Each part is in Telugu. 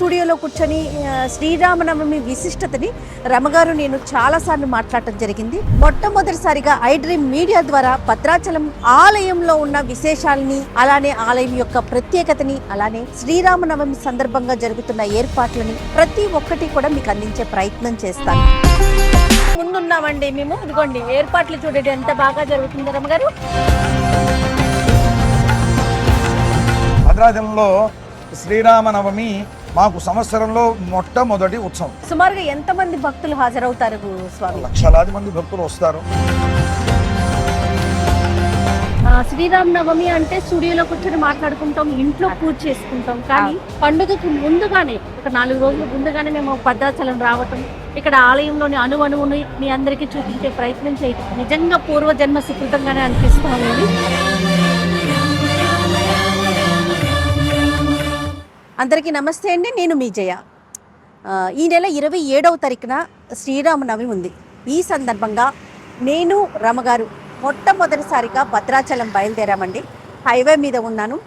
స్టూడియోలో కూర్చొని శ్రీరామనవమి విశిష్టతని రమగారు నేను చాలాసార్లు మాట్లాడటం జరిగింది. మొట్టమొదటిసారిగా ఐ డ్రీమ్ మీడియా ద్వారా భద్రాచలం ఆలయంలో ఉన్న విశేషాలని, అలానే ఆలయం యొక్క ప్రత్యేకతని, అలానే శ్రీరామనవమి సందర్భంగా జరుగుతున్న ఏర్పాట్లని ప్రతి ఒక్కటి కూడా మీకు అందించే ప్రయత్నం చేస్తాను. ముందున్నామండి మేము. ఇదిగోండి ఏర్పాట్లు చూడండి ఎంత బాగా జరుగుతుంది రమగారు. భద్రాచలంలో శ్రీరామనవమి మాకు సంవత్సరంలో మొట్టమొదటి ఉత్సవం. సుమారుగా ఎంతమంది భక్తులు హాజరవుతారు స్వామి? లక్షలాది మంది భక్తులు వస్తారు. శ్రీరామనవమి అంటే స్టూడియోలో కూర్చొని మాట్లాడుకుంటాం, ఇంట్లో పూజ చేసుకుంటాం. కానీ పండుగకి ముందుగానే ఒక 4 రోజుల ముందుగానే మేము భద్రాచలం రావటం, ఇక్కడ ఆలయంలోని అణువణువుని మీ అందరికీ చూపించే ప్రయత్నం చేయటం నిజంగా పూర్వజన్మ సుకృతంగానే అనిపిస్తుంది. అందరికీ నమస్తే అండి, నేను మీ జయ. ఈ నెల 27వ తారీఖున శ్రీరామనవమి ఉంది. ఈ సందర్భంగా నేను రమగారు మొట్టమొదటిసారిగా భద్రాచలం బయలుదేరామండి. హైవే మీద ఉన్నాను.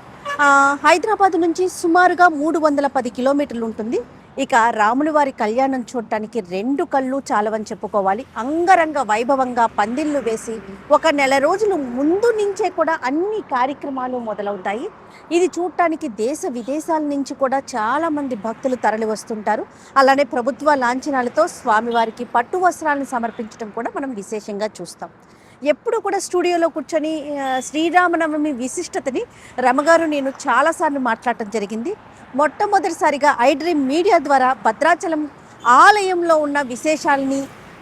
హైదరాబాద్ నుంచి సుమారుగా 310 కిలోమీటర్లు ఉంటుంది. ఇక రాముల వారి కళ్యాణం చూడటానికి 2 కళ్ళు చాలవని చెప్పుకోవాలి. అంగరంగ వైభవంగా పందిళ్ళు వేసి 1 నెల రోజులు ముందు నుంచే కూడా అన్ని కార్యక్రమాలు మొదలవుతాయి. ఇది చూడటానికి దేశ విదేశాల నుంచి కూడా చాలామంది భక్తులు తరలి వస్తుంటారు. అలానే ప్రభుత్వ లాంఛనాలతో స్వామివారికి పట్టు వస్త్రాలను సమర్పించడం కూడా మనం విశేషంగా చూస్తాం. ఎప్పుడు కూడా స్టూడియోలో కూర్చొని శ్రీరామనవమి విశిష్టతని రమగారు నేను చాలాసార్లు మాట్లాడటం జరిగింది. మొట్టమొదటిసారిగా ఐ డ్రీమ్ మీడియా ద్వారా భద్రాచలం ఆలయంలో ఉన్న విశేషాలని,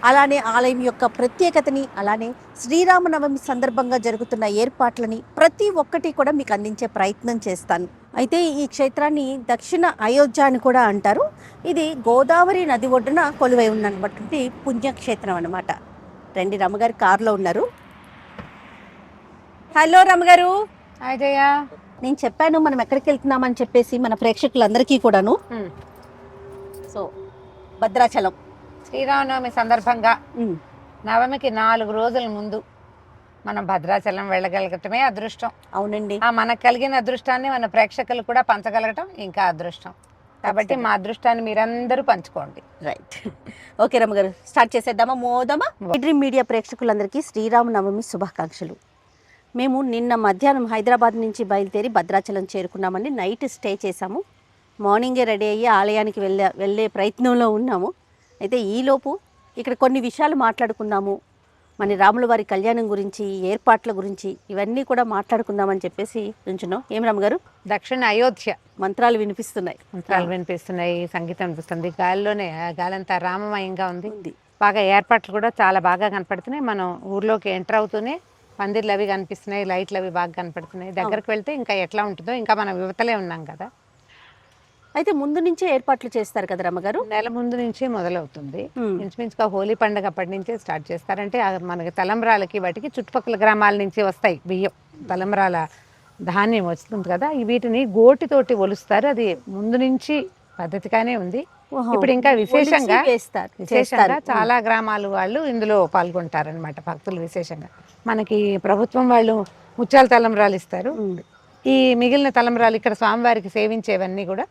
అలానే ఆలయం యొక్క ప్రత్యేకతని, అలానే శ్రీరామనవమి సందర్భంగా జరుగుతున్న ఏర్పాట్లని ప్రతి ఒక్కటి కూడా మీకు అందించే ప్రయత్నం చేస్తాను. అయితే ఈ క్షేత్రాన్ని దక్షిణ అయోధ్య అని కూడా అంటారు. ఇది గోదావరి నది ఒడ్డున కొలువై ఉన్నటువంటి పుణ్యక్షేత్రం అన్నమాట. రండి, రమగారు కారులో ఉన్నారు. హలో రమగారు. అజయ, నేను చెప్పాను మనం ఎక్కడికి వెళ్తున్నామని చెప్పేసి మన ప్రేక్షకులందరికీ కూడాను. సో భద్రాచలం శ్రీరామనవమి సందర్భంగా నవమికి 4 రోజుల ముందు మనం భద్రాచలం వెళ్ళగలగటమే అదృష్టం. అవునండి. మనకు కలిగిన అదృష్టాన్ని మన ప్రేక్షకులు కూడా పంచగలగటం ఇంకా అదృష్టం. కాబట్టి మా అదృష్టాన్ని మీరందరూ పంచుకోండి. రైట్. ఓకే రమగారు, స్టార్ట్ చేసేద్దామా? మోదమా. డ్రీమ్ మీడియా ప్రేక్షకులందరికీ శ్రీరామనవమి శుభాకాంక్షలు. మేము నిన్న మధ్యాహ్నం హైదరాబాద్ నుంచి బయలుదేరి భద్రాచలం చేరుకున్నామండి. నైట్ స్టే చేసాము. మార్నింగే రెడీ అయ్యి ఆలయానికి వెళ్ళే ప్రయత్నంలో ఉన్నాము. అయితే ఈలోపు ఇక్కడ కొన్ని విషయాలు మాట్లాడుకుందాము. మన రాముల వారి కళ్యాణం గురించి, ఏర్పాట్ల గురించి ఇవన్నీ కూడా మాట్లాడుకుందామని చెప్పేసి ఉంచున్నాం. ఏం రమగారు? దక్షిణ అయోధ్య మంత్రాలు వినిపిస్తున్నాయి. సంగీతం వినిపిస్తుంది. గాలిలోనే గాలంతా రామమయంగా ఉంది. బాగా ఏర్పాట్లు కూడా చాలా బాగా కనపడుతున్నాయి. మనం ఊర్లోకి ఎంటర్ అవుతూనే పందిర్లు అవి కనిపిస్తున్నాయి, లైట్లు అవి బాగా కనపడుతున్నాయి. దగ్గరకు వెళ్తే ఇంకా ఎట్లా ఉంటుందో, ఇంకా మనం యువతలే ఉన్నాం కదా. అయితే ముందు నుంచే ఏర్పాట్లు చేస్తారు కదా రమ్మగారు? నెల ముందు నుంచే మొదలవుతుంది. ఇంచుమించుగా హోలీ పండుగ అప్పటి నుంచే స్టార్ట్ చేస్తారంటే మనకి తలంబ్రాలకి వాటికి చుట్టుపక్కల గ్రామాల నుంచి వస్తాయి బియ్యం, తలంబ్రాల ధాన్యం వస్తుంది కదా. వీటిని గోటితోటి ఒలుస్తారు. అది ముందు నుంచి పద్ధతిగానే ఉంది. ఇప్పుడు ఇంకా విశేషంగా చాలా గ్రామాలు వాళ్ళు ఇందులో పాల్గొంటారనమాట, భక్తులు. విశేషంగా మనకి ప్రభుత్వం వాళ్ళు ముత్యాల తలంబ్రాలు ఇస్తారు. ఈ మిగిలిన తలంబ్రాలు ఇక్కడ స్వామివారికి సేవించేవన్నీ కూడా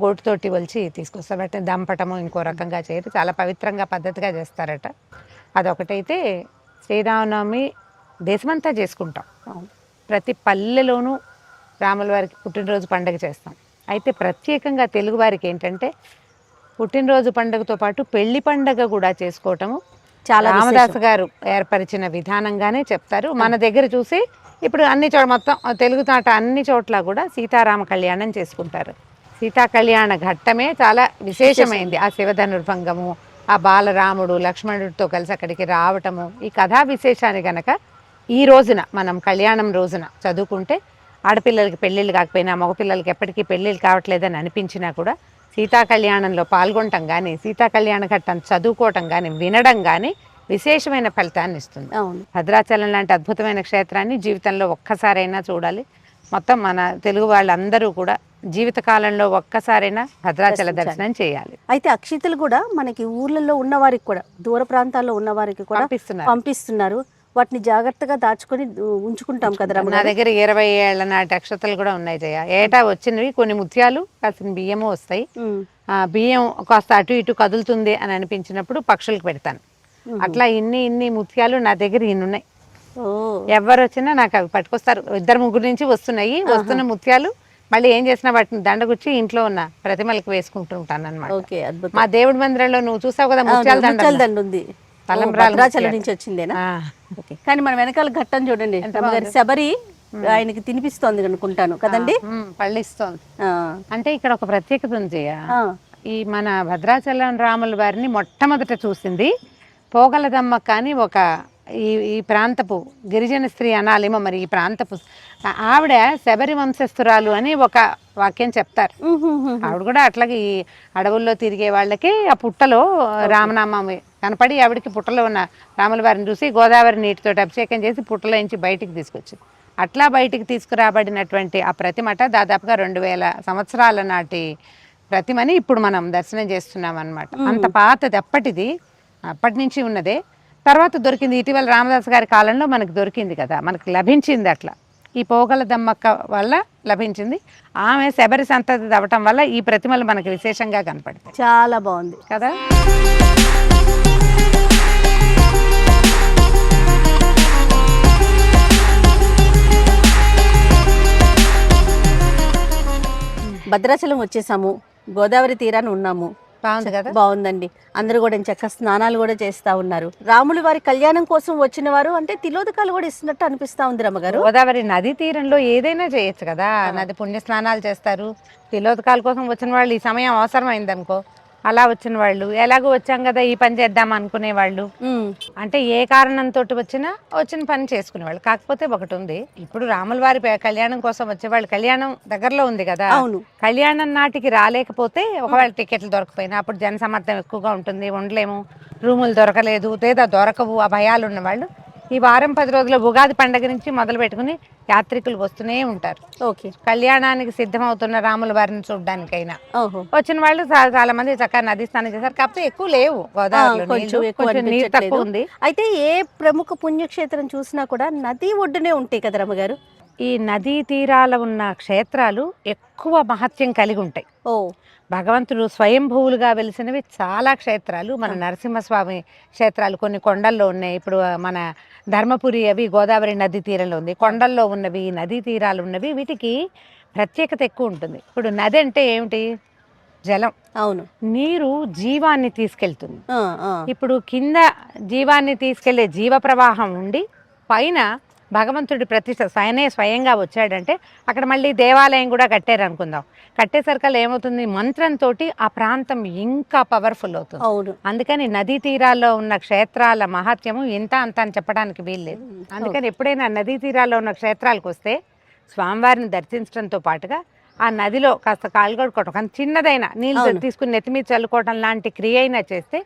గోటుతోటి ఒలిచి తీసుకొస్తారు. అంటే దంపటము ఇంకో రకంగా చేయరు, చాలా పవిత్రంగా పద్ధతిగా చేస్తారట. అదొకటైతే శ్రీరామనవమి దేశమంతా చేసుకుంటాం. ప్రతి పల్లెలోనూ రాముల వారికి పుట్టినరోజు పండుగ చేస్తాం. అయితే ప్రత్యేకంగా తెలుగు వారికి ఏంటంటే పుట్టినరోజు పండుగతో పాటు పెళ్లి పండుగ కూడా చేసుకోవటము చాలా రామదాస్ గారు ఏర్పరిచిన విధానంగానే చెప్తారు. మన దగ్గర చూసి ఇప్పుడు అన్ని మొత్తం తెలుగు తాట అన్ని చోట్ల కూడా సీతారామ కళ్యాణం చేసుకుంటారు. సీతా కళ్యాణ ఘట్టమే చాలా విశేషమైంది. ఆ శివధనుర్భంగము, ఆ బాలరాముడు లక్ష్మణుడితో కలిసి అక్కడికి రావటము, ఈ కథా విశేషాన్ని గనక ఈ రోజున మనం కళ్యాణం రోజున చదువుకుంటే ఆడపిల్లలకి పెళ్ళిళ్ళు కాకపోయినా, మగపిల్లలకి ఎప్పటికీ పెళ్ళిళ్ళు కావట్లేదని అనిపించినా కూడా సీతా కళ్యాణంలో పాల్గొనటం కానీ, సీతా కళ్యాణ ఘట్టం చదువుకోవటం కానీ, వినడం కానీ విశేషమైన ఫలితాన్ని ఇస్తుంది. భద్రాచలం లాంటి అద్భుతమైన క్షేత్రాన్ని జీవితంలో ఒక్కసారైనా చూడాలి. మొత్తం మన తెలుగు వాళ్ళందరూ కూడా జీవితకాలంలో ఒక్కసారైనా భద్రాచల దర్శనం చేయాలి. అయితే అక్షితలు కూడా మనకి ఊర్లలో ఉన్న వారికి కూడా, దూర ప్రాంతాల్లో ఉన్న వారికి కూడా పంపిస్తున్నారు. వాటిని జాగ్రత్తగా దాచుకొని ఉంచుకుంటాం కదా నా రమ్మగారు. దగ్గర 20 ఏళ్ల నాటి అక్షతలు కూడా ఉన్నాయి జయ. ఏటా వచ్చినవి కొన్ని ముత్యాలు కాసిన బియ్యము వస్తాయి. ఆ బియ్యం కాస్త అటు ఇటు కదులుతుంది అని అనిపించినప్పుడు పక్షులకు పెడతాను. అట్లా ఇన్ని ముత్యాలు నా దగ్గర ఇన్ని ఉన్నాయి. ఓ, ఎవరు వచ్చినా నాకు అవి పట్టుకొస్తారు. 2-3 నుంచి వస్తున్నాయి. వస్తున్న ముత్యాలు మళ్ళీ ఏం చేసినా వాటిని దండగుచ్చి ఇంట్లో ఉన్న ప్రతిమలకు వేసుకుంటూ ఉంటాను అనమాట. ఓకే, అద్భుతం. మా దేవుడి మందిరంలో నువ్వు చూసావు కదా ముత్యాల ముత్యాల దండ దండ ఉంది. తలంబ్రాల భద్రాచలం నుంచి వచ్చిందేనా? ఓకే. కానీ మన వెనకాల ఘట్టం చూడండి రమ్మగారు, శబరి ఆయనకి తినిపిస్తోంది అనుకుంటాను కదండి. పళ్ళిస్తోంది. ఆ, అంటే ఇక్కడ ఒక ప్రత్యేకత ఉంది జయ. ఆ, ఈ మన భద్రాచలం రాముల వారిని మొట్టమొదట చూసింది పోగలదమ్మ కానీ ఒక ఈ ప్రాంతపు గిరిజన స్త్రీ అనాలేమో మరి. ఈ ప్రాంతపు ఆవిడ శబరి వంశస్థురాలు అని ఒక వాక్యం చెప్తారు. ఆవిడ కూడా అట్లాగే ఈ అడవుల్లో తిరిగే వాళ్ళకి ఆ పుట్టలో రామనామం కనపడి ఆవిడకి పుట్టలో ఉన్న రాముల వారిని చూసి గోదావరి నీటితో అభిషేకం చేసి పుట్టలో నుంచి బయటికి తీసుకొచ్చింది. అట్లా బయటికి తీసుకురాబడినటువంటి ఆ ప్రతిమట దాదాపుగా 2000 సంవత్సరాల నాటి ప్రతిమని ఇప్పుడు మనం దర్శనం చేస్తున్నాం అన్నమాట. అంత పాతది, అప్పటి నుంచి ఉన్నదే. తర్వాత దొరికింది ఇటీవల రామదాస్ గారి కాలంలో మనకు దొరికింది కదా, మనకు లభించింది. అట్లా ఈ పోగల దమ్మక్క వల్ల లభించింది. ఆమె శబరి సంతతి అవ్వటం వల్ల ఈ ప్రతిమలు మనకు విశేషంగా కనపడతాయి. చాలా బాగుంది కదా. భద్రాచలం వచ్చేసాము, గోదావరి తీరాన్ని ఉన్నాము. బాగుంది కదా. బాగుందండి. అందరూ కూడా చక్కగా స్నానాలు కూడా చేస్తా ఉన్నారు. రాములు వారి కళ్యాణం కోసం వచ్చిన వారు అంటే తిలోదకాలు కూడా ఇస్తున్నట్టు అనిపిస్తా ఉంది రమ్మగారు. గోదావరి నది తీరంలో ఏదైనా చేయొచ్చు కదా. నది పుణ్య స్నానాలు చేస్తారు. తిలోదకాల కోసం వచ్చిన వాళ్ళు ఈ సమయం అవసరమైంది అనుకో, అలా వచ్చిన వాళ్ళు, ఎలాగో వచ్చాం కదా ఈ పని చేద్దాం అనుకునే వాళ్ళు, అంటే ఏ కారణంతో వచ్చిన పని చేసుకునేవాళ్ళు. కాకపోతే ఒకటి ఉంది, ఇప్పుడు రాముల వారి కళ్యాణం కోసం వచ్చేవాళ్ళు కళ్యాణం దగ్గరలో ఉంది కదా, కళ్యాణం నాటికి రాలేకపోతే ఒకవేళ టికెట్లు దొరకపోయినా అప్పుడు జనసమర్థం ఎక్కువగా ఉంటుంది, ఉండలేము, రూములు దొరకలేదు లేదా దొరకవు, ఆ భయాలు ఉన్నవాళ్ళు ఈ వారం 10 రోజుల ఉగాది పండుగ నుంచి మొదలు పెట్టుకుని యాత్రికులు వస్తూనే ఉంటారు. ఓకే, కళ్యాణానికి సిద్ధమవుతున్న రాముల వారిని చూడడానికైనా వచ్చిన వాళ్ళు చాలా మంది చక్కగా నది స్నానం చేశారు. కాకపోతే ఎక్కువ లేవు గోదావరిలో, కొంచెం నీరు తక్కువ ఉంది. అయితే ఏ ప్రముఖ పుణ్యక్షేత్రం చూసినా కూడా నది ఒడ్డునే ఉంటాయి కదా రమ్మగారు. ఈ నదీ తీరాల ఉన్న క్షేత్రాలు ఎక్కువ మహత్యం కలిగి ఉంటాయి. భగవంతుడు స్వయంభూవులుగా వెలిసినవి చాలా క్షేత్రాలు. మన నరసింహస్వామి క్షేత్రాలు కొన్ని కొండల్లో ఉన్నాయి. ఇప్పుడు మన ధర్మపురి అవి గోదావరి నదీ తీరంలో ఉంది. కొండల్లో ఉన్నవి, నదీ తీరాలు ఉన్నవి, వీటికి ప్రత్యేకత ఎక్కువ ఉంటుంది. ఇప్పుడు నది అంటే ఏమిటి? జలం. అవును, నీరు జీవాన్ని తీసుకెళ్తుంది. ఇప్పుడు కింద జీవాన్ని తీసుకెళ్లే జీవ ప్రవాహం ఉండి పైన భగవంతుడి ప్రతిష్ట స్వయంగా వచ్చాడంటే అక్కడ మళ్ళీ దేవాలయం కూడా కట్టారు అనుకుందాం. కట్టేసరికల్లా ఏమవుతుంది, మంత్రంతో ఆ ప్రాంతం ఇంకా పవర్ఫుల్ అవుతుంది. అందుకని నదీ తీరాల్లో ఉన్న క్షేత్రాల మహత్యము ఇంత అంత అని చెప్పడానికి వీల్లేదు. అందుకని ఎప్పుడైనా నదీ తీరాల్లో ఉన్న క్షేత్రాలకు వస్తే స్వామివారిని దర్శించడంతో పాటుగా ఆ నదిలో కాస్త కాళ్ళు కడుక్కోవటం, కానీ చిన్నదైనా నీళ్ళు తీసుకుని నెత్తిమీద చల్లుకోవటం లాంటి క్రియ అయినా చేస్తే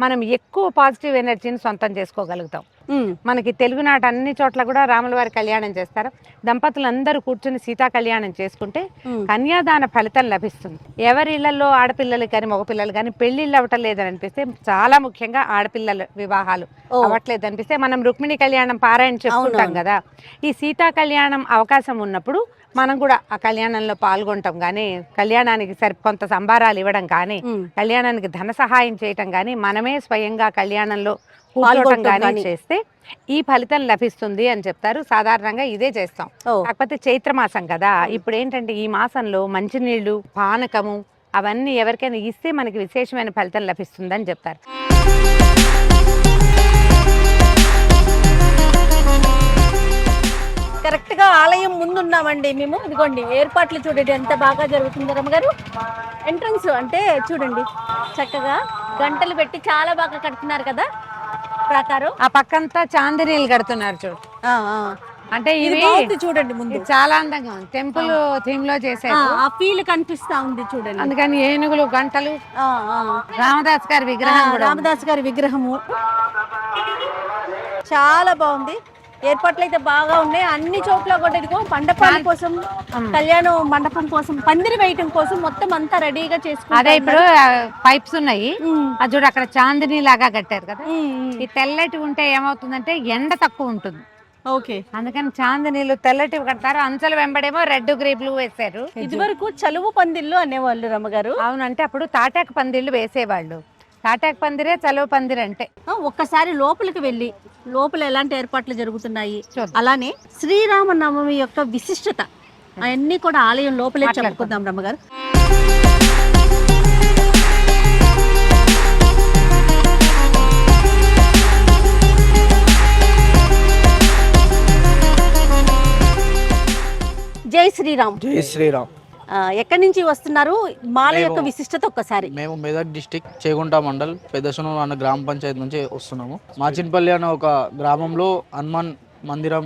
మనం ఎక్కువ పాజిటివ్ ఎనర్జీని సొంతం చేసుకోగలుగుతాం. మనకి తెలుగునాట అన్ని చోట్ల కూడా రాముల వారి కళ్యాణం చేస్తారు. దంపతులు అందరూ కూర్చుని సీతా కళ్యాణం చేసుకుంటే కన్యాదాన ఫలితం లభిస్తుంది. ఎవరి ఇళ్లలో ఆడపిల్లలు కానీ మగపిల్లలు కానీ పెళ్లిళ్ళు అవ్వటం లేదని అనిపిస్తే, చాలా ముఖ్యంగా ఆడపిల్లల వివాహాలు అవ్వట్లేదు అనిపిస్తే మనం రుక్మిణి కళ్యాణం పారాయణ చెప్పుకుంటాం కదా. ఈ సీతా కళ్యాణం అవకాశం ఉన్నప్పుడు మనం కూడా ఆ కళ్యాణంలో పాల్గొనటం కానీ, కళ్యాణానికి కొంత సంభారాలు ఇవ్వడం కానీ, కళ్యాణానికి ధన సహాయం చేయటం కానీ, మనమే స్వయంగా కళ్యాణంలో కూర్చోవటం కానీ చేస్తే ఈ ఫలితం లభిస్తుంది అని చెప్తారు. సాధారణంగా ఇదే చేస్తాం. కాకపోతే చైత్రమాసం కదా, ఇప్పుడు ఏంటంటే ఈ మాసంలో మంచినీళ్లు, పానకము అవన్నీ ఎవరికైనా ఇస్తే మనకి విశేషమైన ఫలితం లభిస్తుందని చెప్తారు. కరెక్ట్గా ఆలయం ముందున్నామండి మేము. ఇదిగోండి ఏర్పాట్లు చూడండి ఎంత బాగా జరుగుతుంది రమ్మగారు. ఎంట్రన్స్ అంటే చూడండి చక్కగా గంటలు పెట్టి చాలా బాగా కడుతున్నారు కదా ప్రకారం. ఆ పక్కంతా చాందినీలు కడుతున్నారు చూడు. అంటే ఇది చూడండి ముందు చాలా అందంగా ఉంది. టెంపుల్ థీమ్ లో చేశారు. ఆ ఫీల్ కనిపిస్తా ఉంది చూడండి. అందుకని ఏనుగులు, గంటలు, రామదాస్ గారి విగ్రహం, రామదాస్ గారి విగ్రహము చాలా బాగుంది. ఏర్పాట్లు అయితే బాగా ఉన్నాయి అన్ని చోట్ల కూడా. ఇదిగో మండపాల కోసం, కళ్యాణ మండపం కోసం, పందిరి వేయటం కోసం మొత్తం అంతా రెడీగా అదే చేసుకుంటారు. ఇప్పుడు పైప్స్ ఉన్నాయి, అది చూడు అక్కడ చాందిని లాగా కట్టారు కదా. ఈ తెల్లటి ఉంటే ఏమవుతుందంటే ఎండ తక్కువ ఉంటుంది, ఓకే. అందుకని చాందినీలు తెల్లటివి కడతారు. అంచలు వెంబడేమో రెడ్ గ్రే బ్లూ వేశారు. ఇది వరకు చలువు పందిళ్ళు అనేవాళ్ళు రమ్మగారు. అవునంటే అప్పుడు తాటాకు పందిళ్ళు వేసేవాళ్ళు. తాటాకు పందిరే చలువ పందిరి అంటే. ఒక్కసారి లోపలికి వెళ్ళి లోపల ఎలాంటి ఏర్పాట్లు జరుగుతున్నాయి, అలానే శ్రీరామనవమి యొక్క విశిష్టత అవన్నీ కూడా ఆలయం లోపలే చెప్పుకుందాం రమ్మగారు. జై శ్రీరామ్. జై శ్రీరామ్. ఎక్కడి నుంచి వస్తున్నారు, మాల యొక్క విశిష్టత ఒక్కసారి. మేము మెదక్ డిస్టిక్ చేగుంట మండల్ పెద్దసనూరు అన్న గ్రామ పంచాయతీ నుంచి వస్తున్నాము. మాచిన్పల్లి అనే ఒక గ్రామంలో హనుమాన్ మందిరం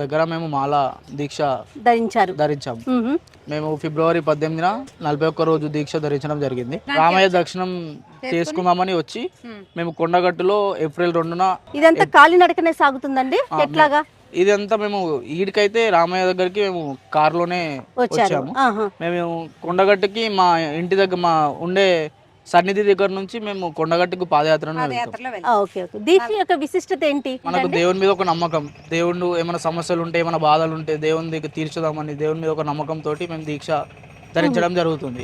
దగ్గర మేము మాల దీక్ష ధరించాము. మేము ఫిబ్రవరి 18న 41 రోజు దీక్ష ధరించడం జరిగింది. రామయ్య దర్శనం చేసుకుందామని వచ్చి మేము కొండగట్టులో ఏప్రిల్ 2న. ఇదంతా కాలినడకనే సాగుతుందండి ఎట్లాగా? ఇదంతా మేము ఈడికైతే రామయ్య దగ్గరికి మేము కారులోనే వచ్చాము. మేము కొండగట్టుకి మా ఇంటి దగ్గర మా ఉండే సన్నిధి దగ్గర నుంచి మేము కొండగట్టుకు పాదయాత్రను వెళ్తాం. దీక్ష యొక్క విశిష్టత ఏంటి? మనకు దేవుని మీద ఒక నమ్మకం, దేవుడు ఏమైనా సమస్యలు ఉంటే ఏమైనా బాధలు ఉంటే దేవుని దగ్గర తీర్చుదామని దేవుని మీద ఒక నమ్మకం తోటి మేము దీక్ష ధరించడం జరుగుతుంది.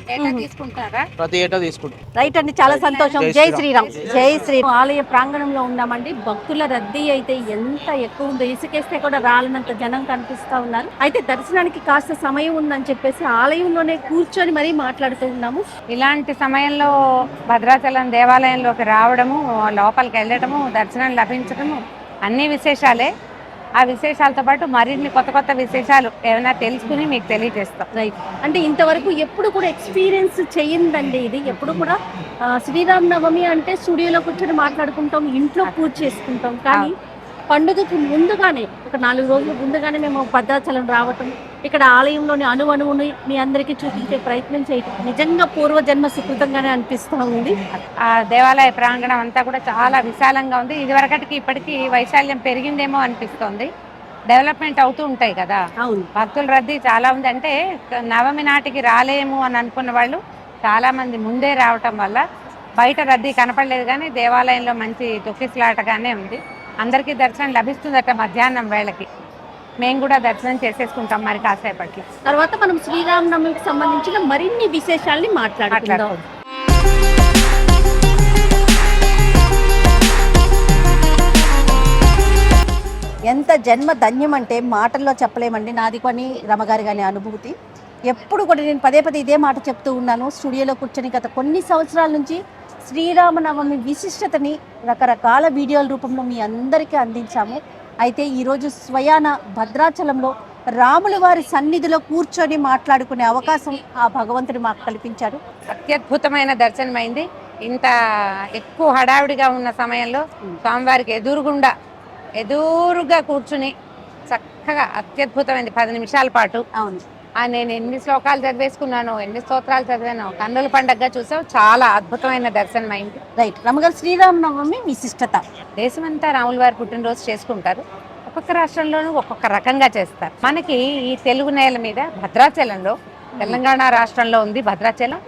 ప్రతి ఏటా తీసుకుంటాం. రైట్ అండి, చాలా సంతోషం. జై శ్రీరామ్. జై శ్రీరామ్. ఆలయ ప్రాంగణంలో ఉన్నామండి. భక్తుల రద్దీ అయితే ఎంత ఎక్కువ ఉందో, ఇసుకేస్తే కూడా రాలనంత జనం కనిపిస్తా ఉన్నారు. అయితే దర్శనానికి కాస్త సమయం ఉందని చెప్పేసి ఆలయంలోనే కూర్చొని మరీ మాట్లాడుతూ ఉన్నాము. ఇలాంటి సమయంలో భద్రాచలం దేవాలయంలోకి రావడము, లోపలికి వెళ్ళడము, దర్శనం లభించడము అన్ని విశేషాలే. ఆ విశేషాలతో పాటు మరిన్ని కొత్త కొత్త విశేషాలు ఏమైనా తెలుసుకుని మీకు తెలియజేస్తాం. రైట్. అంటే ఇంతవరకు ఎప్పుడు కూడా ఎక్స్పీరియన్స్ చెయ్యిందండి ఇది. ఎప్పుడు కూడా శ్రీరామనవమి అంటే స్టూడియోలో కూర్చొని మాట్లాడుకుంటాం, ఇంట్లో పూజ చేసుకుంటాం. కానీ పండుగకు ముందుగానే ఒక 4 రోజుల ముందుగానే మేము భద్రాచలం రావటం, ఇక్కడ ఆలయంలోని అణువుని మీ అందరికీ చూపించే ప్రయత్నం చేయటం నిజంగా పూర్వజన్మ సుకృతంగానే అనిపిస్తూ ఉంది. ఆ దేవాలయ ప్రాంగణం అంతా కూడా చాలా విశాలంగా ఉంది. ఇదివరకటికి ఇప్పటికీ వైశాల్యం పెరిగిందేమో అనిపిస్తోంది. డెవలప్మెంట్ అవుతూ ఉంటాయి కదా. అవును. భక్తుల రద్దీ చాలా ఉంది. అంటే నవమి నాటికి రాలేము అని అనుకున్న వాళ్ళు చాలా మంది ముందే రావటం వల్ల బయట రద్దీ కనపడలేదు, కానీ దేవాలయంలో మంచి తొక్కిసలాటగానే ఉంది. అందరికీ దర్శనం లభిస్తుందట మధ్యాహ్నం వేళకి. మేము కూడా దర్శనం చేసేసుకుంటాం మరి కాసేపట్లో. తర్వాత మనం శ్రీరామనవమికి సంబంధించిన మరిన్ని విశేషాలని మాట్లాడుకుందాం. ఎంత జన్మ ధన్యం అంటే మాటల్లో చెప్పలేమండి. నాది కానీ రమగారి కానీ అనుభూతి. ఎప్పుడు కూడా నేను పదే ఇదే మాట చెప్తూ ఉన్నాను. స్టూడియోలో కూర్చొని గత కొన్ని సంవత్సరాల నుంచి శ్రీరామనవమి విశిష్టతని రకరకాల వీడియోల రూపంలో మీ అందరికీ అందించాము. అయితే ఈరోజు స్వయాన భద్రాచలంలో రాముల వారి సన్నిధిలో కూర్చొని మాట్లాడుకునే అవకాశం ఆ భగవంతుడు మాకు కల్పించారు. అత్యద్భుతమైన దర్శనమైంది. ఇంత ఎక్కువ హడావిడిగా ఉన్న సమయంలో స్వామివారికి ఎదురుగా కూర్చుని చక్కగా అత్యద్భుతమైంది 10 నిమిషాల పాటు. అవును. నేను ఎన్ని శ్లోకాలు చదివేసుకున్నాను, ఎన్ని స్తోత్రాలు చదివాను. కన్నుల పండగగా చూసావు, చాలా అద్భుతమైన దర్శనం అయింది. రైట్. రమగారు, శ్రీరామనవమి విశిష్టత. దేశమంతా రాముల వారి పుట్టినరోజు చేసుకుంటారు. ఒక్కొక్క రాష్ట్రంలోనూ ఒక్కొక్క రకంగా చేస్తారు. మనకి ఈ తెలుగు నేల మీద భద్రాచలంలో, తెలంగాణ రాష్ట్రంలో ఉంది భద్రాచలం.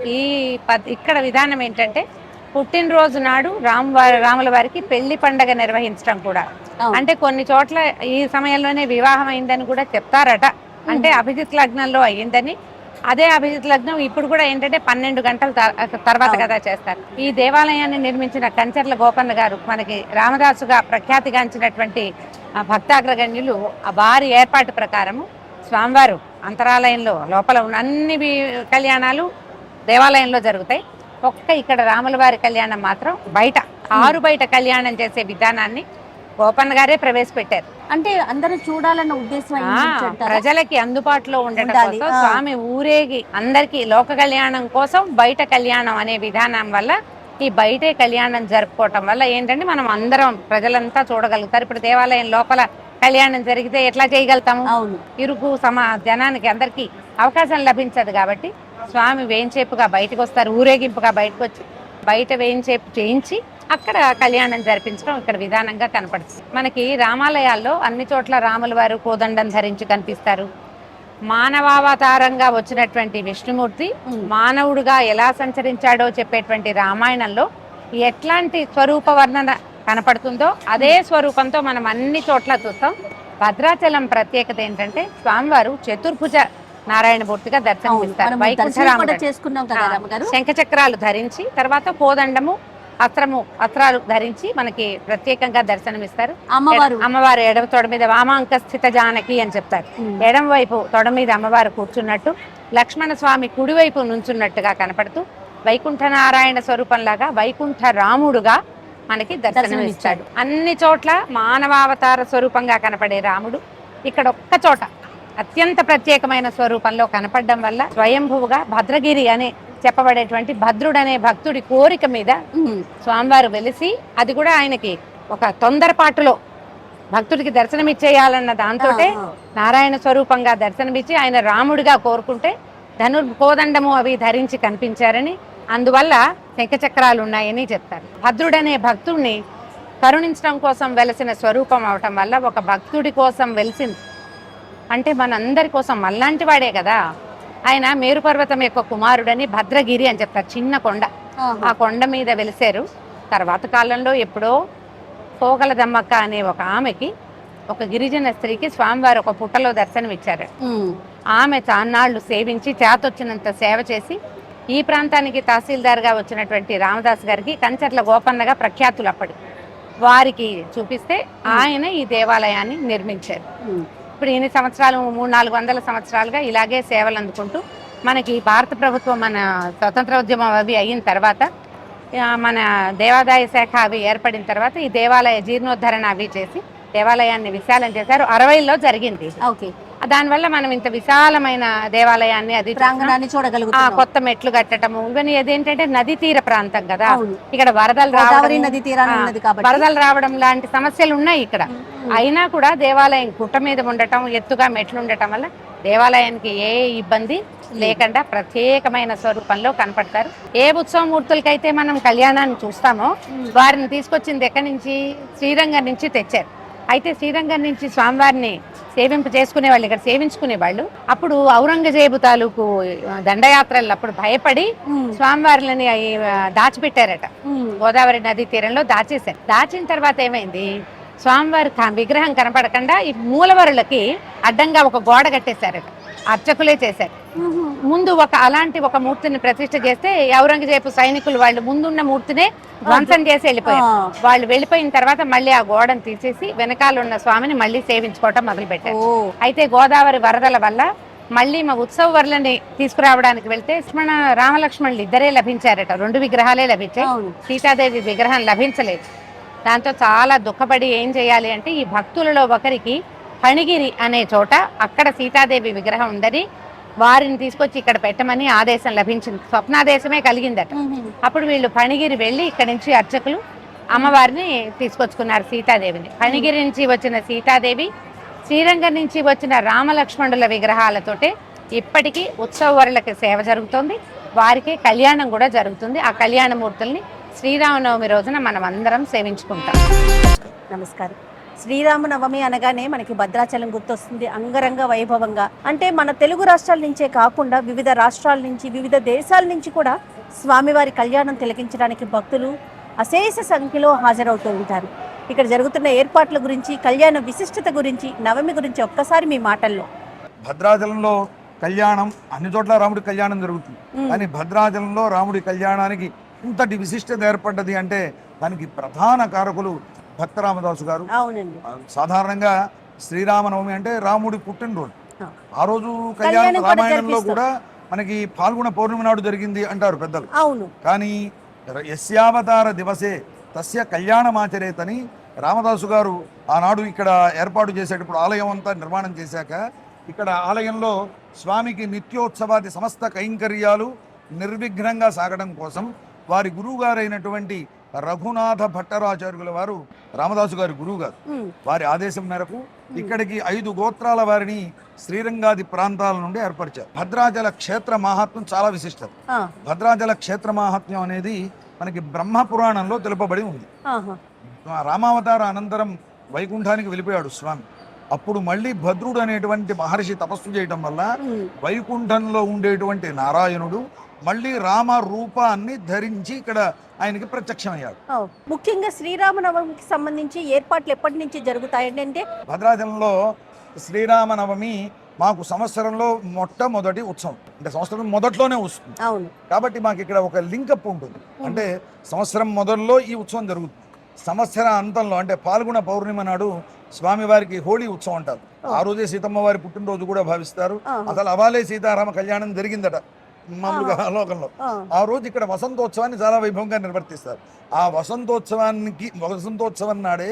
ఇక్కడ విధానం ఏంటంటే పుట్టినరోజు నాడు రాముల వారికి పెళ్లి పండగ నిర్వహించడం కూడా. అంటే కొన్ని చోట్ల ఈ సమయంలోనే వివాహం అయిందని కూడా చెప్తారట. అంటే అభిజిత్ లగ్నంలో అయ్యిందని. అదే అభిజిత్ లగ్నం ఇప్పుడు కూడా ఏంటంటే 12 గంటల తర్వాత కదా చేస్తారు. ఈ దేవాలయాన్ని నిర్మించిన కంచర్ల గోపన్న గారు మనకి రామదాసుగా ప్రఖ్యాతిగాంచినటువంటి భక్తాగ్రగణ్యులు, వారి ఏర్పాటు ప్రకారము స్వామివారు అంతరాలయంలో లోపల ఉన్న అన్ని కళ్యాణాలు దేవాలయంలో జరుగుతాయి. ఒక్క ఇక్కడ రాముల వారి కళ్యాణం మాత్రం బయట, ఆరు బయట కళ్యాణం చేసే విధానాన్ని గోపన్న గారే ప్రవేశపెట్టారు. అంటే అందరూ చూడాలన్న ఉద్దేశం, ప్రజలకి అందుబాటులో ఉండటం కోసం స్వామి ఊరేగి అందరికి లోక కళ్యాణం కోసం బయట కళ్యాణం అనే విధానం వల్ల, ఈ బయటే కళ్యాణం జరుపుకోవటం వల్ల ఏంటంటే మనం అందరం ప్రజలంతా చూడగలుగుతారు. ఇప్పుడు దేవాలయం లోపల కళ్యాణం జరిగితే ఎట్లా చేయగలుగుతాము? ఇరుకు జనానికి అందరికి అవకాశం లభించదు. కాబట్టి స్వామి వేయించేపుగా బయటకు వస్తారు, ఊరేగింపుగా బయటకు వచ్చి బయట వేయించేపు చేయించి అక్కడ కళ్యాణం జరిపించడం ఇక్కడ విధానంగా కనపడుతుంది. మనకి రామాలయాల్లో అన్ని చోట్ల రాముల వారు కోదండం ధరించి కనిపిస్తారు. మానవావతారంగా వచ్చినటువంటి విష్ణుమూర్తి మానవుడుగా ఎలా సంచరించాడో చెప్పేటువంటి రామాయణంలో ఎట్లాంటి స్వరూప వర్ణన కనపడుతుందో అదే స్వరూపంతో మనం అన్ని చోట్ల చూస్తాం. భద్రాచలం ప్రత్యేకత ఏంటంటే స్వామివారు చతుర్భుజ నారాయణమూర్తిగా దర్శనమిస్తారు. వైకుంఠరాముడు శంఖచక్రాలు ధరించి, తర్వాత కోదండము అస్త్రాలు ధరించి మనకి ప్రత్యేకంగా దర్శనమిస్తారు. అమ్మవారు ఎడమ తొడ మీద వామాంక స్థిత జానకి అని చెప్తారు. ఎడమ వైపు తొడ మీద అమ్మవారు కూర్చున్నట్టు, లక్ష్మణ స్వామి కుడివైపు నుంచున్నట్టుగా కనపడుతూ వైకుంఠ నారాయణ స్వరూపంలాగా వైకుంఠ రాముడుగా మనకి దర్శనమిస్తాడు. అన్ని చోట్ల మానవావతార స్వరూపంగా కనపడే రాముడు ఇక్కడ ఒక్క చోట అత్యంత ప్రత్యేకమైన స్వరూపంలో కనపడడం వల్ల స్వయంభువుగా భద్రగిరి అనే చెప్పబడేటువంటి భద్రుడనే భక్తుడి కోరిక మీద స్వామివారు వెలిసి, అది కూడా ఆయనకి ఒక తొందరపాటులో భక్తుడికి దర్శనమిచ్చేయాలన్న దాంతో నారాయణ స్వరూపంగా దర్శనమిచ్చి ఆయన రాముడిగా కోరుకుంటే కోదండము అవి ధరించి కనిపించారని, అందువల్ల శంఖచక్రాలు ఉన్నాయని చెప్తారు. భద్రుడనే భక్తుడిని కరుణించడం కోసం వెలసిన స్వరూపం అవటం వల్ల ఒక భక్తుడి కోసం వెలిసింది అంటే మనందరి కోసం మళ్ళాంటి వాడే కదా ఆయన. మేరుపర్వతం యొక్క కుమారుడని భద్రగిరి అని చెప్తారు, చిన్న కొండ. ఆ కొండ మీద వెలిసారు. తర్వాత కాలంలో ఎప్పుడో పోగల దమ్మక్క అనే ఒక ఆమెకి, ఒక గిరిజన స్త్రీకి స్వామివారు ఒక పుట్టలో దర్శనం ఇచ్చారు. ఆమె చాన్నాళ్లు సేవించి చేతొచ్చినంత సేవ చేసి ఈ ప్రాంతానికి తహసీల్దార్గా వచ్చినటువంటి రామదాస్ గారికి కంచర్ల గోపన్నగా ప్రఖ్యాతులు అప్పటి వారికి చూపిస్తే ఆయన ఈ దేవాలయాన్ని నిర్మించారు. ఇప్పుడు ఎన్ని సంవత్సరాలు, 300-400 సంవత్సరాలుగా ఇలాగే సేవలు అందుకుంటూ మనకి భారత ప్రభుత్వం మన స్వతంత్రోద్యమం అవి అయిన తర్వాత, మన దేవాదాయ శాఖ అవి ఏర్పడిన తర్వాత ఈ దేవాలయ జీర్ణోద్ధరణ అవి చేసి దేవాలయాన్ని విశాలం చేశారు. 60లో జరిగింది. దానివల్ల మనం ఇంత విశాలమైన దేవాలయాన్ని అది ప్రాంగణాన్ని చూడగలుగుతాం. కొత్త మెట్లు కట్టడము ఇవన్నీ ఏదేంటంటే నది తీర ప్రాంతం కదా, ఇక్కడ వరదలు రావడం లాంటి సమస్యలు ఉన్నాయి ఇక్కడ. అయినా కూడా దేవాలయం గుట్ట మీద ఉండటం, ఎత్తుగా మెట్లు ఉండటం వల్ల దేవాలయానికి ఏ ఇబ్బంది లేకుండా ప్రత్యేకమైన స్వరూపంలో కనపడతారు. ఏ ఉత్సవమూర్తులకైతే మనం కళ్యాణాన్ని చూస్తామో వారిని తీసుకొచ్చింది ఎక్కడి నుంచి, శ్రీరంగం నుంచి తెచ్చారు. అయితే శ్రీరంగం నుంచి స్వామివారిని సేవింపు చేసుకునే వాళ్ళు, ఇక్కడ సేవించుకునే వాళ్ళు. అప్పుడు ఔరంగజేబు తాలూకు దండయాత్రలు అప్పుడు భయపడి స్వామివారులని దాచిపెట్టారట. గోదావరి నదీ తీరంలో దాచేశారు. దాచిన తర్వాత ఏమైంది, స్వామివారి విగ్రహం కనపడకుండా ఈ మూలవరులకి అడ్డంగా ఒక గోడ కట్టేశారట. అర్చకులే చేశారు. ముందు అలాంటి ఒక మూర్తిని ప్రతిష్ఠ చేస్తే ఔరంగజేబు సైనికులు వాళ్ళు ముందున్న మూర్తినే ధ్వంసం చేసి వెళ్ళిపోయారు. వాళ్ళు వెళ్ళిపోయిన తర్వాత మళ్ళీ ఆ గోడను తీసేసి వెనకాల ఉన్న స్వామిని మళ్ళీ సేవించుకోవటం మొదలు పెట్టారు. అయితే గోదావరి వరదల వల్ల మళ్ళీ మా ఉత్సవ వరలని తీసుకురావడానికి వెళ్తే రామలక్ష్మణులు ఇద్దరే లభించారట. 2 విగ్రహాలే లభించాయి. సీతాదేవి విగ్రహం లభించలేదు. దాంతో చాలా దుఃఖపడి ఏం చేయాలి అంటే ఈ భక్తులలో ఒకరికి ఫణిగిరి అనే చోట అక్కడ సీతాదేవి విగ్రహం ఉందని వారిని తీసుకొచ్చి ఇక్కడ పెట్టమని ఆదేశం లభించింది. స్వప్నాదేశమే కలిగిందట. అప్పుడు వీళ్ళు ఫణిగిరి వెళ్ళి ఇక్కడ నుంచి అర్చకులు అమ్మవారిని తీసుకొచ్చుకున్నారు, సీతాదేవిని. ఫణిగిరి నుంచి వచ్చిన సీతాదేవి, శ్రీరంగం నుంచి వచ్చిన రామలక్ష్మణుల విగ్రహాలతోటే ఇప్పటికీ ఉత్సవరులకి సేవ జరుగుతుంది. వారికి కళ్యాణం కూడా జరుగుతుంది. ఆ కళ్యాణమూర్తుల్ని శ్రీరామనవమి రోజున మనం అందరం సేవించుకుంటాం. నమస్కారం. శ్రీరామనవమి అనగానే మనకి భద్రాచలం గుర్తొస్తుంది, అంగరంగ వైభవంగా. అంటే మన తెలుగు రాష్ట్రాల నుంచే కాకుండా వివిధ రాష్ట్రాల నుంచి, వివిధ దేశాల నుంచి కూడా స్వామివారి కళ్యాణం తిలకించడానికి భక్తులు అశేష సంఖ్యలో హాజరవుతూ ఉంటారు. ఇక్కడ జరుగుతున్న ఏర్పాట్ల గురించి, కళ్యాణ విశిష్టత గురించి, నవమి గురించి ఒక్కసారి మీ మాటల్లో. భద్రాచలంలో కళ్యాణం అన్ని చోట్ల రాముడి కళ్యాణం జరుగుతుంది, కానీ భద్రాచలంలో రాముడి కళ్యాణానికి ఇంతటి విశిష్టత ఏర్పడ్డది అంటే దానికి ప్రధాన కారకులు భక్త రామదాసు గారు. అవునండి. సాధారణంగా శ్రీరామనవమి అంటే రాముడి పుట్టినరోజు. ఆ రోజు కళ్యాణం రామాయణంలో కూడా మనకి పాల్గొన పౌర్ణమి నాడు జరిగింది అంటారు పెద్దలు. అవును. కానీ యస్యావతార దివసే తస్య కళ్యాణమాచరేతని రామదాసు గారు ఆనాడు ఇక్కడ ఏర్పాటు చేసేటప్పుడు ఆలయం అంతా నిర్మాణం చేశాక ఇక్కడ ఆలయంలో స్వామికి నిత్యోత్సవాది సమస్త కైంకర్యాలు నిర్విఘ్నంగా సాగడం కోసం వారి గురువు గారైనటువంటి రఘునాథ భట్టరాచార్యుల వారు, రామదాసు గారి గురువు గారు, వారి ఆదేశం మేరకు ఇక్కడికి 5 గోత్రాల వారిని శ్రీరంగాది ప్రాంతాల నుండి ఏర్పరిచారు. భద్రాచల క్షేత్ర మహాత్మ్యం చాలా విశిష్టత. భద్రాచల క్షేత్ర మహాత్మ్యం అనేది మనకి బ్రహ్మ పురాణంలో తెలుపబడి ఉంది. ఆహా. రామావతార అనంతరం వైకుంఠానికి వెళ్ళిపోయాడు స్వామి. అప్పుడు మళ్ళీ భద్రుడు అనేటువంటి మహర్షి తపస్సు చేయటం వల్ల వైకుంఠంలో ఉండేటువంటి నారాయణుడు మళ్ళీ రామ రూపాన్ని ధరించి ఇక్కడ ఆయనకి ప్రత్యక్షమయ్యాడు. ముఖ్యంగా శ్రీరామనవమికి సంబంధించి ఏర్పాట్లు ఎప్పటి నుంచి జరుగుతాయండి? అంటే భద్రాచలంలో శ్రీరామనవమి మాకు సంవత్సరంలో మొట్టమొదటి ఉత్సవం, అంటే సంవత్సరం మొదట్లోనే వస్తుంది. అవును. కాబట్టి మాకు ఇక్కడ ఒక లింకప్ ఉంటుంది. అంటే సంవత్సరం మొదల్లో ఈ ఉత్సవం జరుగుతుంది. సంవత్సర అంతంలో అంటే పాల్గొన పౌర్ణిమ నాడు స్వామివారికి హోళీ ఉత్సవం అంటారు. ఆ రోజే సీతమ్మ వారి పుట్టినరోజు కూడా భావిస్తారు. అసలు అవాలే సీతారామ కళ్యాణం జరిగిందట మామూలుగా లోకంలో. ఆ రోజు ఇక్కడ వసంతోత్సవాన్ని చాలా వైభవంగా నిర్వర్తిస్తారు. ఆ వసంతోత్సవం నాడే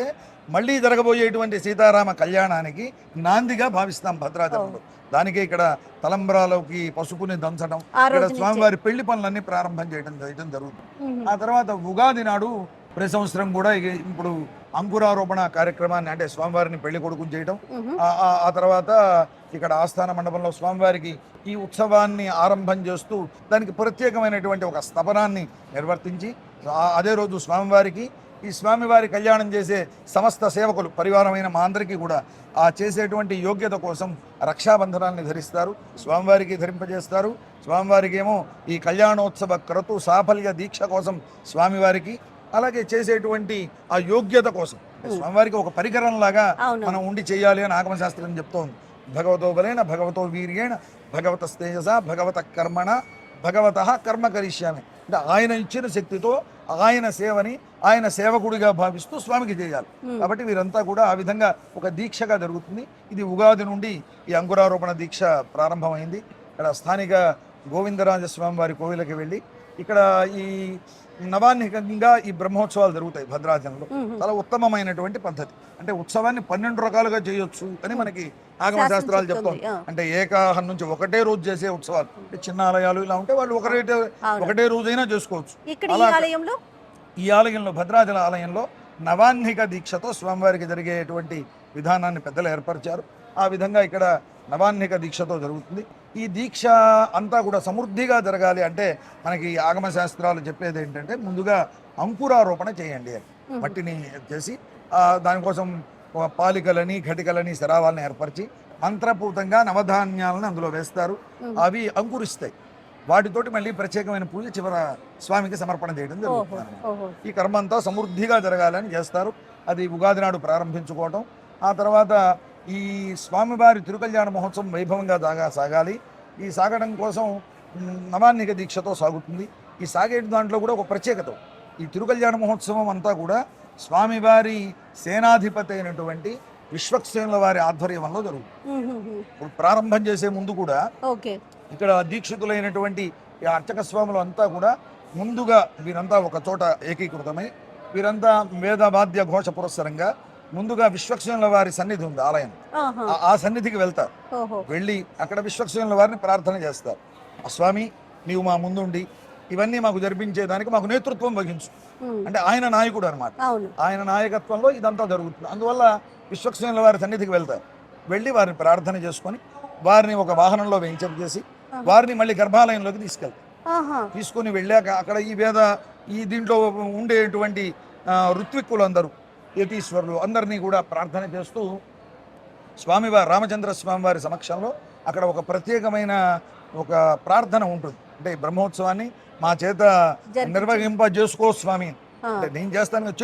మళ్ళీ జరగబోయేటువంటి సీతారామ కళ్యాణానికి నాందిగా భావిస్తాం భద్రాచలంలో. దానికే ఇక్కడ తలంబ్రాలోకి పసుపుని దంచడం, ఇక్కడ స్వామివారి పెళ్లి పనులన్నీ ప్రారంభం చేయడం జరుగుతుంది. ఆ తర్వాత ఉగాది నాడు ప్రతి సంవత్సరం కూడా ఇప్పుడు అంకురారోపణ కార్యక్రమాన్ని, అంటే స్వామివారిని పెళ్లి కొడుకుని చేయడం, ఆ తర్వాత ఇక్కడ ఆస్థాన మండపంలో స్వామివారికి ఈ ఉత్సవాన్ని ఆరంభం చేస్తూ దానికి ప్రత్యేకమైనటువంటి ఒక స్తపనాన్ని నిర్వర్తించి అదే రోజు స్వామివారికి ఈ స్వామివారి కళ్యాణం చేసే సమస్త సేవకులు పరివారమైన మా అందరికీ కూడా ఆ చేసేటువంటి యోగ్యత కోసం రక్షాబంధనాన్ని ధరిస్తారు, స్వామివారికి ధరింపజేస్తారు. స్వామివారికి ఏమో ఈ కళ్యాణోత్సవ క్రతు సాఫల్య దీక్ష కోసం స్వామివారికి, అలాగే చేసేటువంటి ఆ యోగ్యత కోసం స్వామివారికి ఒక పరికరం లాగా మనం ఉండి చేయాలి అని ఆగమశాస్త్రం చెప్తోంది. భగవతో బలేన భగవతో వీర్యేణ భగవత తేజస భగవత కర్మణ భగవత కర్మ కరిష్యామి. అంటే ఆయన ఇచ్చిన శక్తితో ఆయన సేవని ఆయన సేవకుడిగా భావిస్తూ స్వామికి చేయాలి. కాబట్టి వీరంతా కూడా ఆ విధంగా ఒక దీక్షగా జరుగుతుంది. ఇది ఉగాది నుండి ఈ అంకురారోపణ దీక్ష ప్రారంభమైంది. ఇక్కడ స్థానిక గోవిందరాజస్వామి వారి కోవిలకి వెళ్ళి ఇక్కడ ఈ నవాన్నికంగా ఈ బ్రహ్మోత్సవాలు జరుగుతాయి భద్రాచలంలో. చాలా ఉత్తమమైనటువంటి పద్ధతి. అంటే ఉత్సవాన్ని 12 రకాలుగా చేయొచ్చు అని మనకి ఆగమ శాస్త్రాలు చెప్తాం. అంటే ఏకాహం నుంచి ఒకటే రోజు చేసే ఉత్సవాలు, చిన్న ఆలయాలు ఇలా ఉంటే వాళ్ళు ఒకటే రోజైనా చేసుకోవచ్చు. ఈ ఆలయంలో భద్రాచల ఆలయంలో నవాన్నిక దీక్షతో స్వామివారికి జరిగేటువంటి విధానాన్ని పెద్దలు ఏర్పరిచారు. ఆ విధంగా ఇక్కడ నవాన్నిక దీక్షతో జరుగుతుంది. ఈ దీక్ష అంతా కూడా సమృద్ధిగా జరగాలి అంటే మనకి ఆగమ శాస్త్రాలు చెప్పేది ఏంటంటే ముందుగా అంకురారోపణ చేయండి అని. మట్టిని చేసి దానికోసం పాలికలని ఘటికలని శరావాలని ఏర్పరిచి మంత్రపూతంగా నవధాన్యాలను అందులో వేస్తారు. అవి అంకురిస్తాయి. వాటితోటి మళ్ళీ ప్రత్యేకమైన పూజ చివర స్వామికి సమర్పణ చేయడం జరుగుతుంది. ఈ కర్మ అంతా సమృద్ధిగా జరగాలని చేస్తారు. అది ఉగాది నాడు ప్రారంభించుకోవటం. ఆ తర్వాత ఈ స్వామివారి తిరుకల్యాణ మహోత్సవం వైభవంగా సాగాలి. ఈ సాగడం కోసం నవాన్నిక దీక్షతో సాగుతుంది. ఈ సాగే దాంట్లో కూడా ఒక ప్రత్యేకత. ఈ తిరుకల్యాణ మహోత్సవం అంతా కూడా స్వామివారి సేనాధిపతి అయినటువంటి విశ్వక్సేనుల వారి ఆధ్వర్యంలో జరుగుతుంది. ప్రారంభం చేసే ముందు కూడా ఇక్కడ దీక్షితులైనటువంటి ఈ అర్చక స్వాములు అంతా కూడా ముందుగా వీరంతా ఒక చోట ఏకీకృతమై వీరంతా వేదవాద్య ఘోష పురస్సరంగా ముందుగా విశ్వక్సేనుల వారి సన్నిధి ఉంది ఆలయం, ఆ సన్నిధికి వెళ్తారు. వెళ్ళి అక్కడ విశ్వక్సేనుల వారిని ప్రార్థన చేస్తారు. స్వామి నీవు మా ముందుండి ఇవన్నీ మాకు జరిపించేదానికి మాకు నేతృత్వం వహించు. అంటే ఆయన నాయకుడు అనమాట. ఆయన నాయకత్వంలో ఇదంతా జరుగుతుంది. అందువల్ల విశ్వక్సేనుల వారి సన్నిధికి వెళ్తారు. వెళ్ళి వారిని ప్రార్థన చేసుకొని వారిని ఒక వాహనంలో వేయించేసి వారిని మళ్ళీ గర్భాలయంలోకి తీసుకొని వెళ్ళాక అక్కడ ఈ దీంట్లో ఉండేటువంటి ఋత్విక్కులు అందరూ యతీశ్వరులు అందరినీ కూడా ప్రార్థన చేస్తూ స్వామివారి రామచంద్ర స్వామివారి సమక్షంలో అక్కడ ఒక ప్రత్యేకమైన ఒక ప్రార్థన ఉంటుంది. అంటే బ్రహ్మోత్సవాన్ని మా చేత నిర్వహింపజేసుకో స్వామి, అంటే నేను చేస్తాను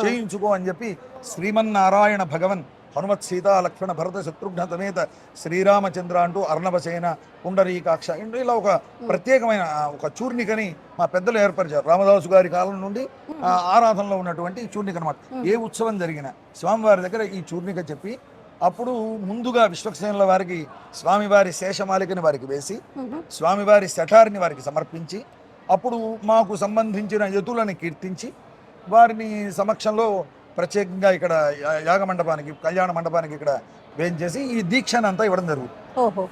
చేయించుకో అని చెప్పి శ్రీమన్నారాయణ భగవన్ హనుమత్ సీతా లక్ష్మణ భరత శత్రుఘ్న సమేత శ్రీరామచంద్ర అంటూ అర్ణవసేన పుండరీకాక్ష ఇలా ఒక ప్రత్యేకమైన ఒక చూర్ణికని మా పెద్దలు ఏర్పరిచారు. రామదాసు గారి కాలం నుండి ఆరాధనలో ఉన్నటువంటి చూర్ణిక అనమాట. ఏ ఉత్సవం జరిగినా స్వామివారి దగ్గర ఈ చూర్ణిక చెప్పి అప్పుడు ముందుగా విశ్వక్సేనుల వారికి స్వామివారి శేషమాలికని వారికి వేసి స్వామివారి శఠారిని వారికి సమర్పించి అప్పుడు మాకు సంబంధించిన యతులను కీర్తించి వారిని సమక్షంలో ప్రత్యేకంగా ఇక్కడ యాగ మండపానికి కళ్యాణ మండపానికి ఇక్కడ వేయించేసి ఈ దీక్షను అంతా ఇవ్వడం జరుగుతుంది.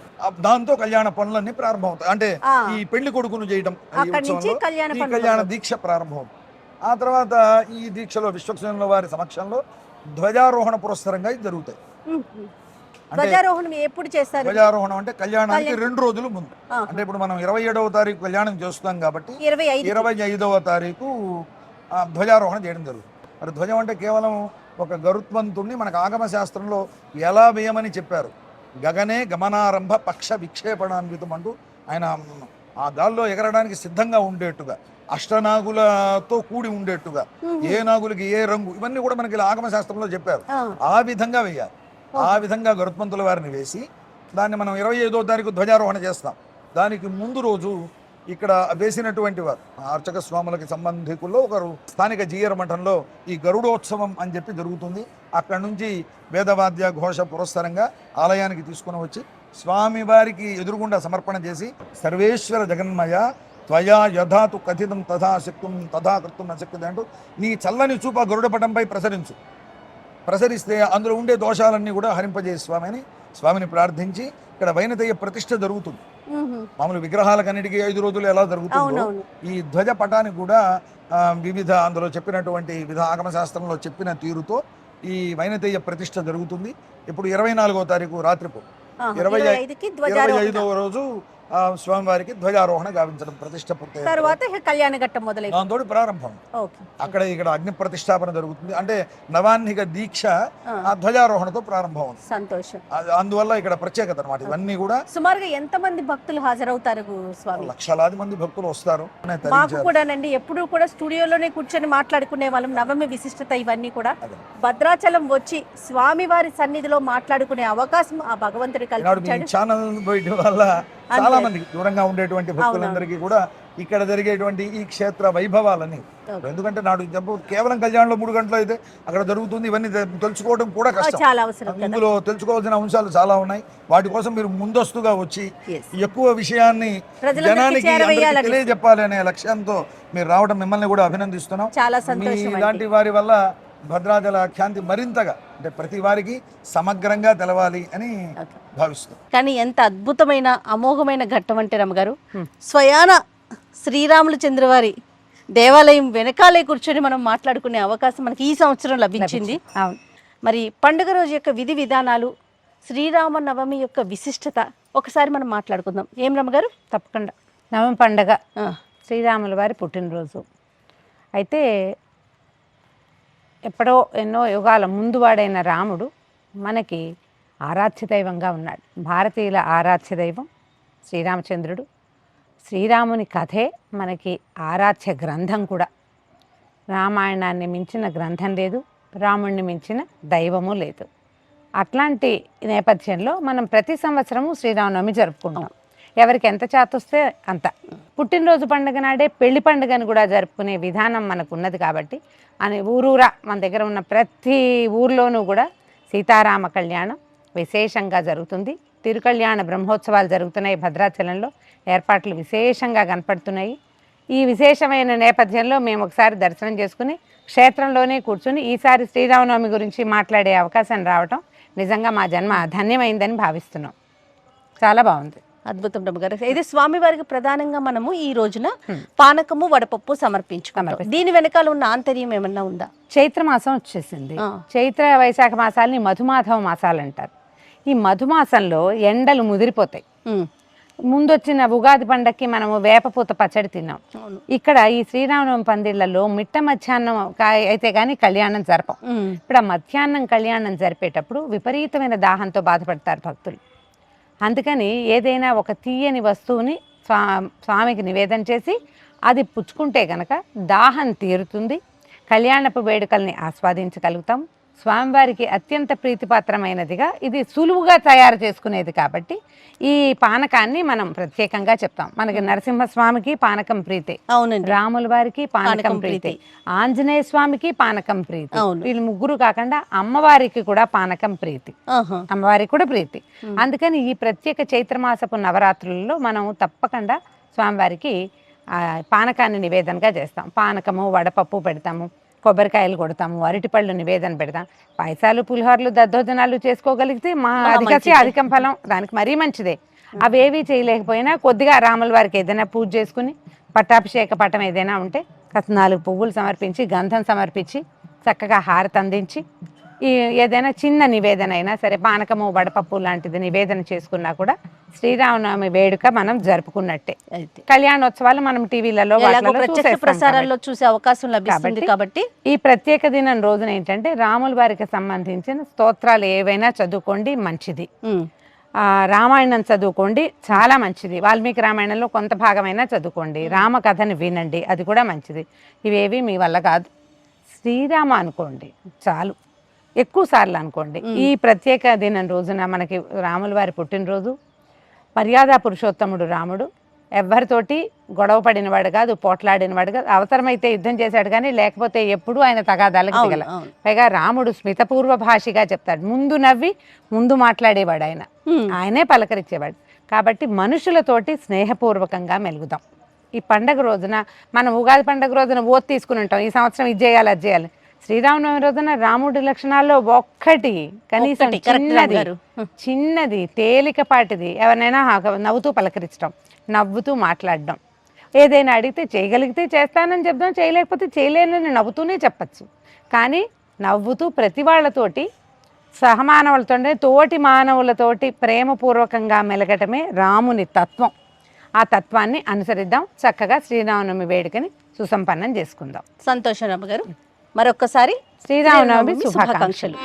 దాంతో కళ్యాణ పనులన్నీ ప్రారంభమవుతాయి. అంటే ఈ పెళ్లి కొడుకును చేయడం ఈ కళ్యాణ దీక్ష ప్రారంభం. ఆ తర్వాత ఈ దీక్షలో విశ్వక్సేనుల వారి సమక్షంలో ధ్వజారోహణ పురస్సరంగా ఇది జరుగుతాయి. ధ్వజారోహణం ఎప్పుడు చేస్తారు? ధ్వజారోహణం అంటే కళ్యాణానికి 2 రోజులు ముందు. అంటే ఇప్పుడు మనం 27వ తారీఖు కళ్యాణం చేస్తున్నాం కాబట్టి 25వ తారీఖు ధ్వజారోహణ చేయడం జరుగుతుంది. మరి ధ్వజం అంటే కేవలం ఒక గరుత్మంతుణ్ణి మనకు ఆగమ శాస్త్రంలో ఎలా వేయమని చెప్పారు. గగనే గమనారంభ పక్ష విక్షేపణాన్వితం అంటూ ఆయన ఆ గాల్లో ఎగరడానికి సిద్ధంగా ఉండేట్టుగా, అష్టనాగులతో కూడి ఉండేట్టుగా, ఏ నాగులకి ఏ రంగు, ఇవన్నీ కూడా మనకి ఆగమ శాస్త్రంలో చెప్పారు. ఆ విధంగా వేయాలి. ఆ విధంగా గరుత్మంతుల వారిని వేసి దాన్ని మనం 25వ తారీఖు ధ్వజారోహణ చేస్తాం. దానికి ముందు రోజు ఇక్కడ వేసినటువంటి వారు అర్చక స్వాములకి సంబంధికుల్లో ఒకరు స్థానిక జీయర మఠంలో ఈ గరుడోత్సవం అని చెప్పి జరుగుతుంది. అక్కడ నుంచి వేదవాద్య ఘోష పురస్సరంగా ఆలయానికి తీసుకుని వచ్చి స్వామివారికి ఎదురుగుండా సమర్పణ చేసి సర్వేశ్వర జగన్మయ త్వయా యథాతు కథితం తథా శక్తుం తథా కర్తుం అశక్తి అంటూ నీ చల్లని చూప గరుడ పటంపై ప్రసరిస్తే అందులో ఉండే దోషాలన్నీ కూడా హరింపజేయ స్వామి అని స్వామిని ప్రార్థించి ఇక్కడ వైనతేయ ప్రతిష్ఠ జరుగుతుంది. మామూలు విగ్రహాలకన్నిటికీ 5 రోజులు ఎలా జరుగుతుందో ఈ ధ్వజ పటానికి కూడా వివిధ అందులో చెప్పినటువంటి వివిధ ఆగమ శాస్త్రంలో చెప్పిన తీరుతో ఈ వైనతేయ ప్రతిష్ఠ జరుగుతుంది. ఇప్పుడు 24వ తారీఖు రాత్రిపూట 25వ రోజు స్వామివారికి ధ్వజారోహణ గావించడం ప్రతిష్ఠ పూర్తి తర్వాత కళ్యాణ ఘట్టం మొదలై దాంతో ప్రారంభం. అక్కడ ఇక్కడ అగ్ని ప్రతిష్టాపన జరుగుతుంది. అంటే నవాన్నిక దీక్ష ఆ ధ్వజారోహణతో ప్రారంభం అవుతుంది. సంతోషం. అందువల్ల ఇక్కడ ప్రత్యేకత అన్నమాట. ఇవన్నీ కూడా సుమారుగా ఎంత మంది భక్తులు హాజరవుతారు స్వామి? లక్షలాది మంది భక్తులు వస్తారు. మాకు కూడానండి ఎప్పుడు కూడా స్టూడియోలోనే కూర్చొని మాట్లాడుకునే వాళ్ళం. నవమి విశిష్టత ఇవన్నీ కూడా భద్రాచలం వచ్చి స్వామివారి సన్నిధిలో మాట్లాడుకునే అవకాశం ఆ భగవంతుడి కల్పించాడు. ఛానల్ వల్ల చాలా మంది దూరంగా ఉండేటువంటి భక్తులందరికీ కూడా ఇక్కడ జరిగేటువంటి ఈ క్షేత్ర వైభవాలని, ఎందుకంటే నాడు కేవలం కళ్యాణంలో 3 గంటలు అయితే అక్కడ జరుగుతుంది. ఇవన్నీ తెలుసుకోవడం కూడా కష్టం. ఇందులో తెలుసుకోవాల్సిన అంశాలు చాలా ఉన్నాయి. వాటి కోసం మీరు ముందస్తుగా వచ్చి ఎక్కువ విషయాన్ని జనానికి తెలియజెప్పాలి అనే లక్ష్యంతో మీరు రావడం మిమ్మల్ని కూడా అభినందిస్తున్నాం. ఇలాంటి వారి వల్ల భద్రాచల ఖ్యాతి మరింతగా అంటే ప్రతి వారికి సమగ్రంగా తెలవాలి అని భావిస్తున్నాం. కానీ ఎంత అద్భుతమైన అమోఘమైన ఘట్టం అంటే రమ్మగారు, స్వయాన శ్రీరాములు చంద్రవారి దేవాలయం వెనకాలే కూర్చొని మనం మాట్లాడుకునే అవకాశం మనకి ఈ సంవత్సరం లభించింది. మరి పండుగ రోజు యొక్క విధి విధానాలు, శ్రీరామ నవమి యొక్క విశిష్టత ఒకసారి మనం మాట్లాడుకుందాం. ఏం రమ్మగారు? తప్పకుండా. నవమి పండుగ శ్రీరాముల వారి పుట్టినరోజు. అయితే ఎప్పుడో ఎన్నో యుగాల ముందు వాడైన రాముడు మనకి ఆరాధ్య దైవంగా ఉన్నాడు. భారతీయుల ఆరాధ్య దైవం శ్రీరామచంద్రుడు. శ్రీరాముని కథే మనకి ఆరాధ్య గ్రంథం కూడా. రామాయణాన్ని మించిన గ్రంథం లేదు, రాముడిని మించిన దైవము లేదు. అట్లాంటి నేపథ్యంలో మనం ప్రతి సంవత్సరము శ్రీరామనవమి జరుపుకుంటాం. ఎవరికి ఎంత చేతొస్తే అంత. పుట్టినరోజు పండుగ నాడే పెళ్లి పండుగను కూడా జరుపుకునే విధానం మనకు ఉన్నది కాబట్టి అని ఊరూరా మన దగ్గర ఉన్న ప్రతి ఊర్లోనూ కూడా సీతారామ కళ్యాణం విశేషంగా జరుగుతుంది. తిరుకళ్యాణ బ్రహ్మోత్సవాలు జరుగుతున్నాయి. భద్రాచలంలో ఏర్పాట్లు విశేషంగా కనపడుతున్నాయి. ఈ విశేషమైన నేపథ్యంలో మేము ఒకసారి దర్శనం చేసుకుని క్షేత్రంలోనే కూర్చుని ఈసారి శ్రీరామనవమి గురించి మాట్లాడే అవకాశం రావటం నిజంగా మా జన్మ ధన్యమైందని భావిస్తున్నాం. చాలా బాగుంది. అద్భుతం రమ్మగారు. ఇది స్వామివారికి ప్రధానంగా మనము ఈ రోజున పానకము వడపప్పు సమర్పించుకున్నాం. దీని వెనకాల ఉన్న ఆంతర్యం ఏమన్నా ఉందా? చైత్రమాసం వచ్చేసింది. చైత్ర వైశాఖ మాసాలని మధుమాధవ మాసాలు అంటారు. ఈ మధుమాసంలో ఎండలు ముదిరిపోతాయి. ముందొచ్చిన ఉగాది పండక్కి మనము వేపపూత పచ్చడి తిన్నాం. ఇక్కడ ఈ శ్రీరామనవమి పందిళ్లలో మిట్ట మధ్యాహ్నం అయితే కానీ కళ్యాణం జరపం. ఇప్పుడు ఆ మధ్యాహ్నం కళ్యాణం జరిపేటప్పుడు విపరీతమైన దాహంతో బాధపడతారు భక్తులు. అందుకని ఏదైనా ఒక తీయని వస్తువుని స్వామికి నివేదన చేసి అది పుచ్చుకుంటే కనుక దాహం తీరుతుంది, కళ్యాణపు వేడుకల్ని ఆస్వాదించగలుగుతాం. స్వామివారికి అత్యంత ప్రీతిపాత్రమైనదిగా ఇది సులువుగా తయారు చేసుకునేది కాబట్టి ఈ పానకాన్ని మనం ప్రత్యేకంగా చెప్తాం. మనకి నరసింహస్వామికి పానకం ప్రీతి, రాముల వారికి పానకం ప్రీతి, ఆంజనేయ స్వామికి పానకం ప్రీతి. వీళ్ళు ముగ్గురు కాకుండా అమ్మవారికి కూడా పానకం ప్రీతి, అమ్మవారికి కూడా ప్రీతి. అందుకని ఈ ప్రత్యేక చైత్రమాసపు నవరాత్రులలో మనం తప్పకుండా స్వామివారికి పానకాన్ని నివేదనగా చేస్తాం. పానకము వడపప్పు పెడతాము, కొబ్బరికాయలు కొడతాము, అరటిపళ్ళు నివేదన పెడతాం. పాయసాలు పులిహోరలు దద్దోజనాలు చేసుకోగలిగితే మా అధికం ఫలం, దానికి మరీ మంచిదే. అవేవి చేయలేకపోయినా కొద్దిగా రాముల వారికి ఏదైనా పూజ చేసుకుని పట్టాభిషేక పటం ఏదైనా ఉంటే 4 పువ్వులు సమర్పించి గంధం సమర్పించి చక్కగా హారతి అందించి ఈ ఏదైనా చిన్న నివేదన అయినా సరే, పానకము వడపప్పు లాంటిది నివేదన చేసుకున్నా కూడా శ్రీరామనవమి వేడుక మనం జరుపుకున్నట్టే. అయితే కళ్యాణోత్సవాలు మనం టీవీలలో ఎలాగో ప్రత్యక్ష ప్రసారాల్లో చూసే అవకాశం లభిస్తుంది కాబట్టి ఈ ప్రత్యేక దినం రోజున ఏంటంటే రాముల వారికి సంబంధించిన స్తోత్రాలు ఏవైనా చదువుకోండి, మంచిది. రామాయణం చదువుకోండి, చాలా మంచిది. వాల్మీకి రామాయణంలో కొంత భాగమైనా చదువుకోండి. రామకథని వినండి, అది కూడా మంచిది. ఇవేవి మీ వల్ల కాదు, శ్రీరామ అనుకోండి చాలు, ఎక్కువ సార్లు అనుకోండి. ఈ ప్రత్యేక దినం రోజున మనకి రాముల వారి పుట్టినరోజు. మర్యాద పురుషోత్తముడు రాముడు, ఎవరితోటి గొడవ పడినవాడు కాదు, పోట్లాడినవాడు కాదు. అవసరమైతే యుద్ధం చేశాడు కానీ లేకపోతే ఎప్పుడూ ఆయన తగాదాలకు దిగల. పైగా రాముడు స్మితపూర్వ భాషిగా చెప్తాడు, ముందు నవ్వి ముందు మాట్లాడేవాడు ఆయన, ఆయనే పలకరించేవాడు. కాబట్టి మనుషులతోటి స్నేహపూర్వకంగా మెలుగుదాం. ఈ పండగ రోజున మనం ఉగాది పండగ రోజున ఓత్ తీసుకుని ఉంటాం, ఈ సంవత్సరం ఇది చేయాలి అది చేయాలి. శ్రీరామనవమి రోజున రాముడి లక్షణాల్లో ఒక్కటి కనీసం చిన్నది తేలికపాటిది, ఎవరినైనా నవ్వుతూ పలకరించడం, నవ్వుతూ మాట్లాడడం. ఏదైనా అడిగితే చేయగలిగితే చేస్తానని చెప్దాం, చేయలేకపోతే చేయలేనని నవ్వుతూనే చెప్పచ్చు. కానీ నవ్వుతూ ప్రతి వాళ్ళతోటి, సహమానవులతోనే, తోటి మానవులతోటి ప్రేమపూర్వకంగా మెలగటమే రాముని తత్వం. ఆ తత్వాన్ని అనుసరిద్దాం, చక్కగా శ్రీరామనవమి వేడుకని సుసంపన్నం చేసుకుందాం. సంతోషం రమ్మ గారు, మరొక్కసారి శ్రీరామనవమి శుభాకాంక్షలు.